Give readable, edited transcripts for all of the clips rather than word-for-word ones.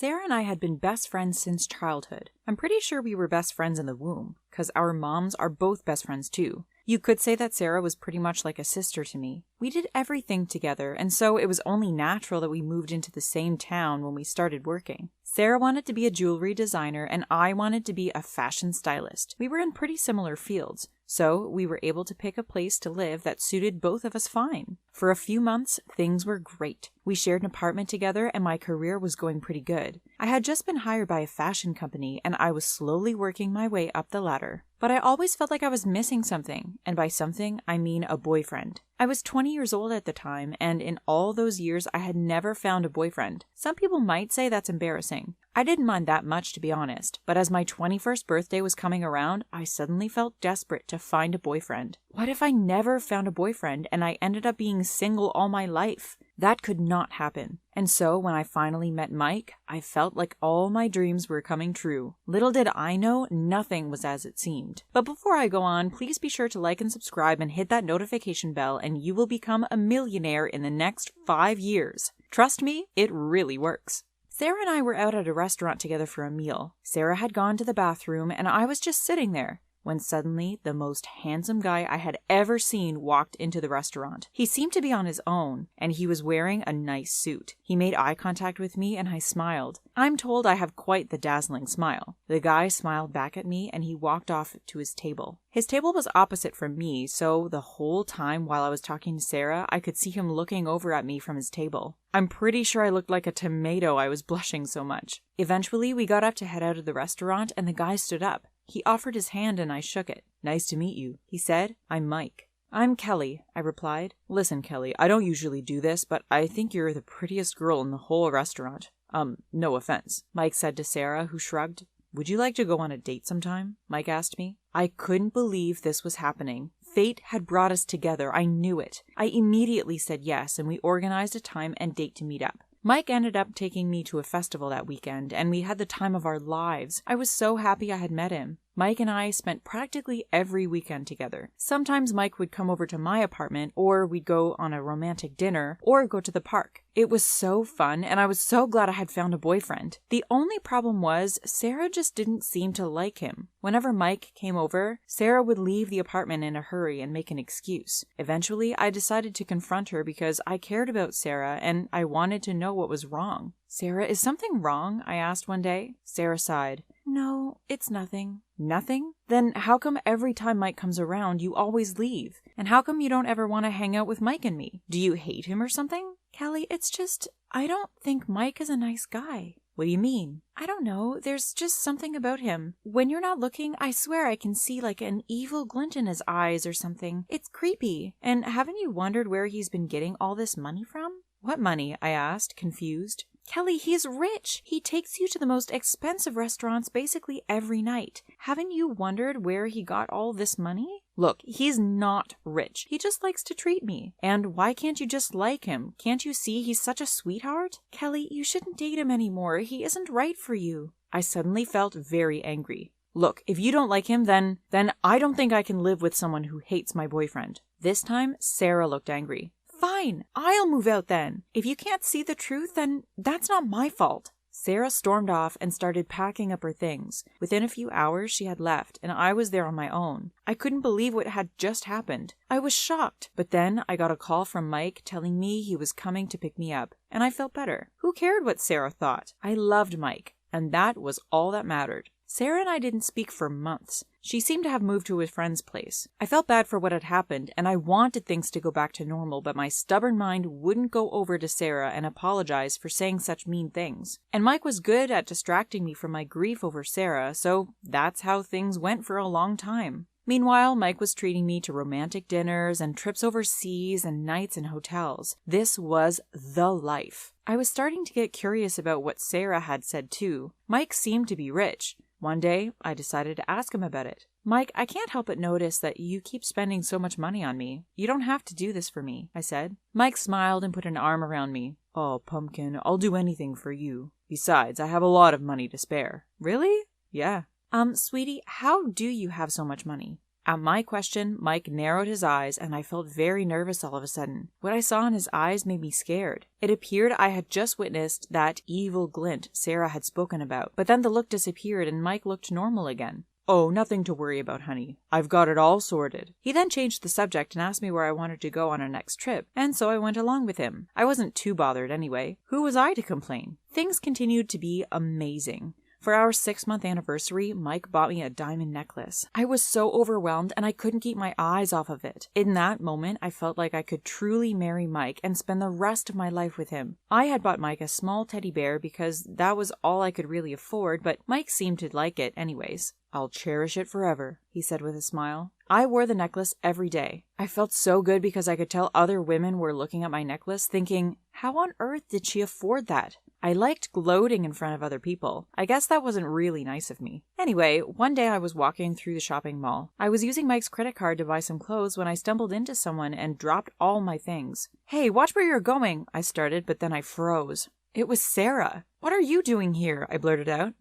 Sarah and I had been best friends since childhood. I'm pretty sure we were best friends in the womb, because our moms are both best friends too. You could say that Sarah was pretty much like a sister to me. We did everything together, and so it was only natural that we moved into the same town when we started working. Sarah wanted to be a jewelry designer, and I wanted to be a fashion stylist. We were in pretty similar fields, so we were able to pick a place to live that suited both of us fine. For a few months, things were great. We shared an apartment together, and my career was going pretty good. I had just been hired by a fashion company, and I was slowly working my way up the ladder. But I always felt like I was missing something, and by something, I mean a boyfriend. I was 20 years old at the time, and in all those years, I had never found a boyfriend. Some people might say that's embarrassing. I didn't mind that much, to be honest, but as my 21st birthday was coming around, I suddenly felt desperate to find a boyfriend. What if I never found a boyfriend and I ended up being single all my life? That could not happen. And so when I finally met Mike, I felt like all my dreams were coming true. Little did I know, nothing was as it seemed. But before I go on, please be sure to like and subscribe and hit that notification bell, and you will become a millionaire in the next 5 years. Trust me, it really works. Sarah and I were out at a restaurant together for a meal. Sarah had gone to the bathroom, and I was just sitting there, when suddenly the most handsome guy I had ever seen walked into the restaurant. He seemed to be on his own, and he was wearing a nice suit. He made eye contact with me, and I smiled. I'm told I have quite the dazzling smile. The guy smiled back at me, and he walked off to his table. His table was opposite from me, so the whole time while I was talking to Sarah, I could see him looking over at me from his table. I'm pretty sure I looked like a tomato, I was blushing so much. Eventually, we got up to head out of the restaurant, and the guy stood up. He offered his hand and I shook it. "Nice to meet you," he said. "I'm Mike." "I'm Kelly," I replied. "Listen, Kelly, I don't usually do this, but I think you're the prettiest girl in the whole restaurant. No offense," Mike said to Sarah, who shrugged. "Would you like to go on a date sometime?" Mike asked me. I couldn't believe this was happening. Fate had brought us together. I knew it. I immediately said yes, and we organized a time and date to meet up. Mike ended up taking me to a festival that weekend, and we had the time of our lives. I was so happy I had met him. Mike and I spent practically every weekend together. Sometimes Mike would come over to my apartment, or we'd go on a romantic dinner, or go to the park. It was so fun, and I was so glad I had found a boyfriend. The only problem was, Sarah just didn't seem to like him. Whenever Mike came over, Sarah would leave the apartment in a hurry and make an excuse. Eventually, I decided to confront her because I cared about Sarah, and I wanted to know what was wrong. "Sarah, is something wrong?" I asked one day. Sarah sighed. "No, it's nothing." "Nothing? Then how come every time Mike comes around, you always leave? And how come you don't ever want to hang out with Mike and me? Do you hate him or something?" "Kelly, it's just, I don't think Mike is a nice guy." "What do you mean?" "I don't know. There's just something about him. When you're not looking, I swear I can see like an evil glint in his eyes or something. It's creepy. And haven't you wondered where he's been getting all this money from?" "What money?" I asked, confused. "Kelly, he's rich. He takes you to the most expensive restaurants basically every night. Haven't you wondered where he got all this money?" "Look, he's not rich. He just likes to treat me. And why can't you just like him? Can't you see he's such a sweetheart?" "Kelly, you shouldn't date him anymore. He isn't right for you." I suddenly felt very angry. "Look, if you don't like him, then I don't think I can live with someone who hates my boyfriend." This time, Sarah looked angry. "Fine, I'll move out then. If you can't see the truth, then that's not my fault." Sarah stormed off and started packing up her things. Within a few hours, she had left, and I was there on my own. I couldn't believe what had just happened. I was shocked. But then I got a call from Mike telling me he was coming to pick me up, and I felt better. Who cared what Sarah thought? I loved Mike, and that was all that mattered. Sarah and I didn't speak for months. She seemed to have moved to a friend's place. I felt bad for what had happened, and I wanted things to go back to normal, but my stubborn mind wouldn't go over to Sarah and apologize for saying such mean things. And Mike was good at distracting me from my grief over Sarah, so that's how things went for a long time. Meanwhile, Mike was treating me to romantic dinners and trips overseas and nights in hotels. This was the life. I was starting to get curious about what Sarah had said too. Mike seemed to be rich. One day, I decided to ask him about it. "Mike, I can't help but notice that you keep spending so much money on me. You don't have to do this for me," I said. Mike smiled and put an arm around me. "Oh, pumpkin, I'll do anything for you. Besides, I have a lot of money to spare." "Really?" "Yeah." Sweetie, how do you have so much money?" At my question, Mike narrowed his eyes, and I felt very nervous all of a sudden. What I saw in his eyes made me scared. It appeared I had just witnessed that evil glint Sarah had spoken about, but then the look disappeared and Mike looked normal again. "Oh, nothing to worry about, honey. I've got it all sorted." He then changed the subject and asked me where I wanted to go on our next trip, and so I went along with him. I wasn't too bothered anyway. Who was I to complain? Things continued to be amazing. For our 6-month anniversary, Mike bought me a diamond necklace. I was so overwhelmed and I couldn't keep my eyes off of it. In that moment, I felt like I could truly marry Mike and spend the rest of my life with him. I had bought Mike a small teddy bear because that was all I could really afford, but Mike seemed to like it anyways. "I'll cherish it forever," he said with a smile. I wore the necklace every day. I felt so good because I could tell other women were looking at my necklace thinking, how on earth did she afford that? I liked gloating in front of other people. I guess that wasn't really nice of me. Anyway, one day I was walking through the shopping mall. I was using Mike's credit card to buy some clothes when I stumbled into someone and dropped all my things. "Hey, watch where you're going," I started, but then I froze. It was Sarah. "What are you doing here?" I blurted out.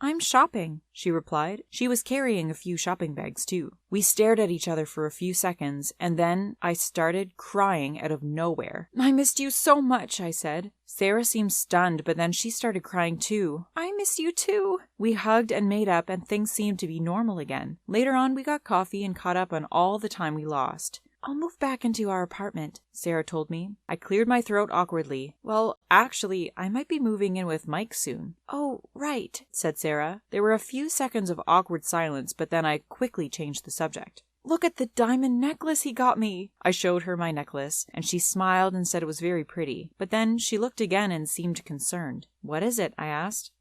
I'm shopping," she replied. She was carrying a few shopping bags too. We stared at each other for a few seconds, and then I started crying out of nowhere. "I missed you so much," I said. Sarah seemed stunned, but then she started crying too. "I miss you too." We hugged and made up, and things seemed to be normal again. Later on, we got coffee and caught up on all the time we lost. "I'll move back into our apartment," Sarah told me. I cleared my throat awkwardly. "Well, actually, I might be moving in with Mike soon." "Oh, right," said Sarah. There were a few seconds of awkward silence, but then I quickly changed the subject. "Look at the diamond necklace he got me." I showed her my necklace, and she smiled and said it was very pretty. But then she looked again and seemed concerned. "What is it?" I asked.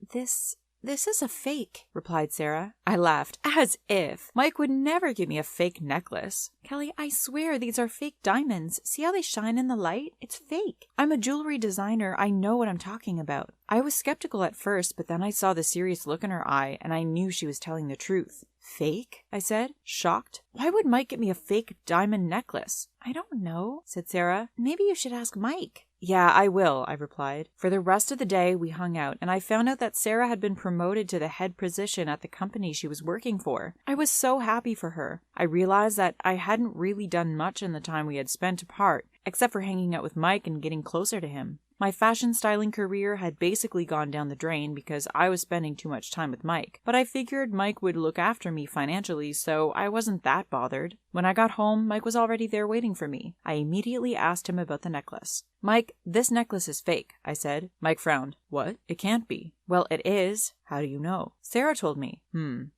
This is a fake," replied Sarah. I laughed. "As if! Mike would never give me a fake necklace." "Kelly, I swear these are fake diamonds. See how they shine in the light? It's fake. I'm a jewelry designer. I know what I'm talking about." I was skeptical at first, but then I saw the serious look in her eye, and I knew she was telling the truth. "Fake?" I said, shocked. "Why would Mike get me a fake diamond necklace?" "I don't know," said Sarah. "Maybe you should ask Mike." "Yeah, I will," I replied. For the rest of the day, we hung out, and I found out that Sarah had been promoted to the head position at the company she was working for. I was so happy for her. I realized that I hadn't really done much in the time we had spent apart, except for hanging out with Mike and getting closer to him. My fashion styling career had basically gone down the drain because I was spending too much time with Mike, but I figured Mike would look after me financially, so I wasn't that bothered. When I got home, Mike was already there waiting for me. I immediately asked him about the necklace. "Mike, this necklace is fake," I said. Mike frowned. "What? It can't be." "Well, it is." "How do you know?" "Sarah told me."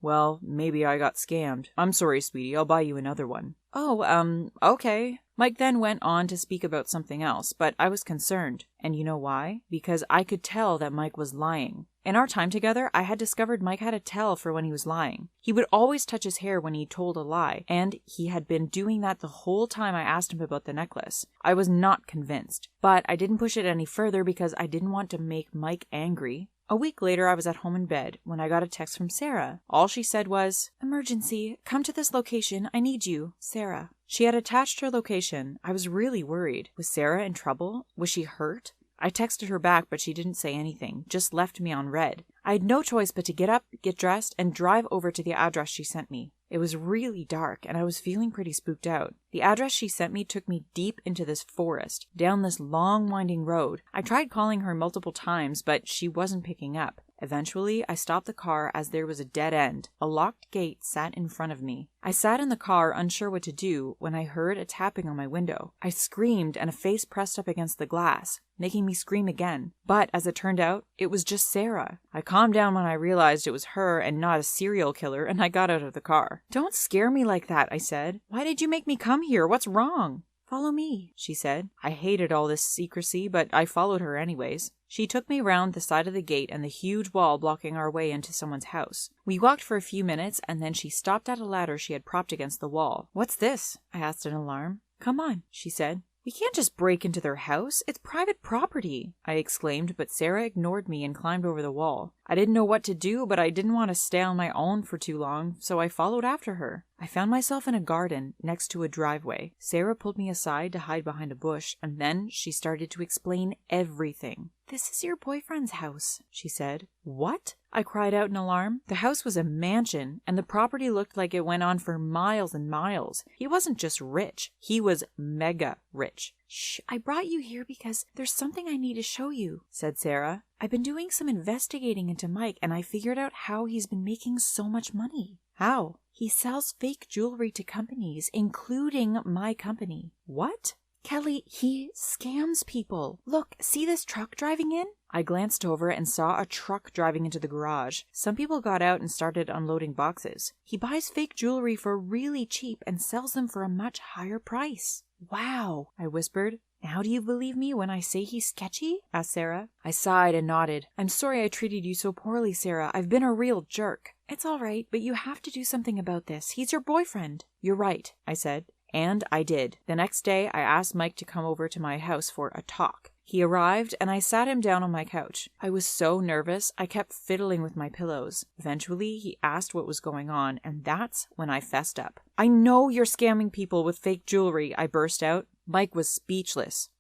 Well, maybe I got scammed. I'm sorry, sweetie. I'll buy you another one." "Oh, okay." Mike then went on to speak about something else, but I was concerned. And you know why? Because I could tell that Mike was lying. In our time together, I had discovered Mike had a tell for when he was lying. He would always touch his hair when he told a lie, and he had been doing that the whole time I asked him about the necklace. I was not convinced, but I didn't push it any further because I didn't want to make Mike angry. A week later, I was at home in bed when I got a text from Sarah. All she said was, "Emergency, come to this location. I need you, Sarah." She had attached her location. I was really worried. Was Sarah in trouble? Was she hurt? I texted her back, but she didn't say anything, just left me on read. I had no choice but to get up, get dressed, and drive over to the address she sent me. It was really dark, and I was feeling pretty spooked out. The address she sent me took me deep into this forest, down this long, winding road. I tried calling her multiple times, but she wasn't picking up. Eventually, I stopped the car as there was a dead end. A locked gate sat in front of me. I sat in the car, unsure what to do, when I heard a tapping on my window. I screamed, and a face pressed up against the glass, making me scream again. But, as it turned out, it was just Sarah. I calmed down when I realized it was her and not a serial killer, and I got out of the car. "Don't scare me like that," I said. "Why did you make me come here? What's wrong?" "Follow me," she said. I hated all this secrecy, but I followed her anyways. She took me round the side of the gate and the huge wall blocking our way into someone's house. We walked for a few minutes, and then she stopped at a ladder she had propped against the wall. "What's this?" I asked in alarm. "Come on," she said. "We can't just break into their house. It's private property," I exclaimed, but Sarah ignored me and climbed over the wall. I didn't know what to do, but I didn't want to stay on my own for too long, so I followed after her. I found myself in a garden next to a driveway. Sarah pulled me aside to hide behind a bush, and then she started to explain everything. "This is your boyfriend's house," she said. "What?" I cried out in alarm. The house was a mansion, and the property looked like it went on for miles and miles. He wasn't just rich, he was mega rich. "Shh, I brought you here because there's something I need to show you," said Sarah. "I've been doing some investigating into Mike, and I figured out how he's been making so much money." "How?" "He sells fake jewelry to companies, including my company." "What?" "Kelly, he scams people. Look, see this truck driving in?" I glanced over and saw a truck driving into the garage. Some people got out and started unloading boxes. "He buys fake jewelry for really cheap and sells them for a much higher price." "Wow," I whispered. "Now do you believe me when I say he's sketchy?" asked Sarah. I sighed and nodded. "I'm sorry I treated you so poorly, Sarah. I've been a real jerk." "It's all right, but you have to do something about this. He's your boyfriend." "You're right," I said. And I did. The next day, I asked Mike to come over to my house for a talk. He arrived, and I sat him down on my couch. I was so nervous, I kept fiddling with my pillows. Eventually, he asked what was going on, and that's when I fessed up. "I know you're scamming people with fake jewelry," I burst out. Mike was speechless.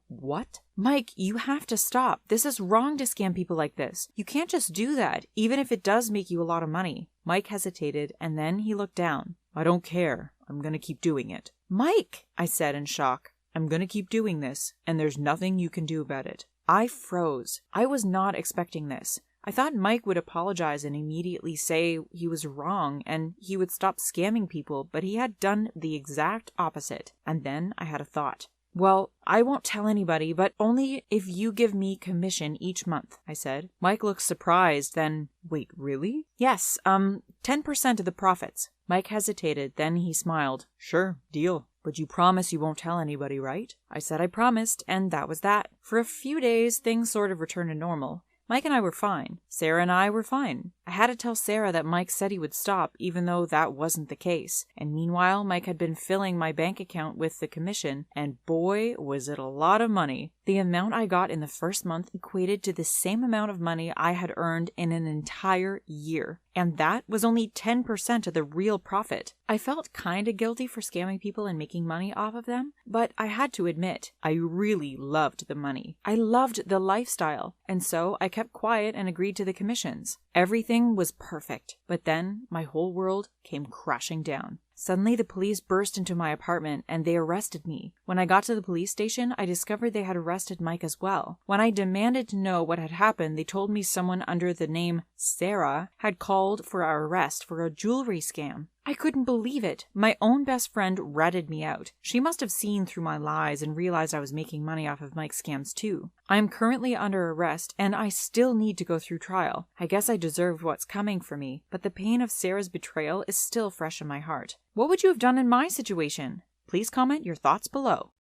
What? "Mike, you have to stop. This is wrong to scam people like this. You can't just do that, even if it does make you a lot of money." Mike hesitated, and then he looked down. "I don't care. I'm going to keep doing it." "Mike," I said in shock. "I'm going to keep doing this, and there's nothing you can do about it." I froze. I was not expecting this. I thought Mike would apologize and immediately say he was wrong and he would stop scamming people, but he had done the exact opposite. And then I had a thought. "Well, I won't tell anybody, but only if you give me commission each month," I said. Mike looked surprised, then, "Wait, really?" "Yes, 10% of the profits." Mike hesitated, then he smiled. "Sure, deal. But you promise you won't tell anybody, right?" I said I promised, and that was that. For a few days, things sort of returned to normal. Mike and I were fine. Sarah and I were fine. I had to tell Sarah that Mike said he would stop, even though that wasn't the case. And meanwhile, Mike had been filling my bank account with the commission, and boy, was it a lot of money. The amount I got in the first month equated to the same amount of money I had earned in an entire year. And that was only 10% of the real profit. I felt kinda guilty for scamming people and making money off of them, but I had to admit, I really loved the money. I loved the lifestyle, and so I kept quiet and agreed to the commissions. Everything was perfect, but then my whole world came crashing down. Suddenly, the police burst into my apartment and they arrested me. When I got to the police station, I discovered they had arrested Mike as well. When I demanded to know what had happened, they told me someone under the name Sarah had called for our arrest for a jewelry scam. I couldn't believe it. My own best friend ratted me out. She must have seen through my lies and realized I was making money off of Mike's scams too. I am currently under arrest and I still need to go through trial. I guess I deserved what's coming for me, but the pain of Sarah's betrayal is still fresh in my heart. What would you have done in my situation? Please comment your thoughts below.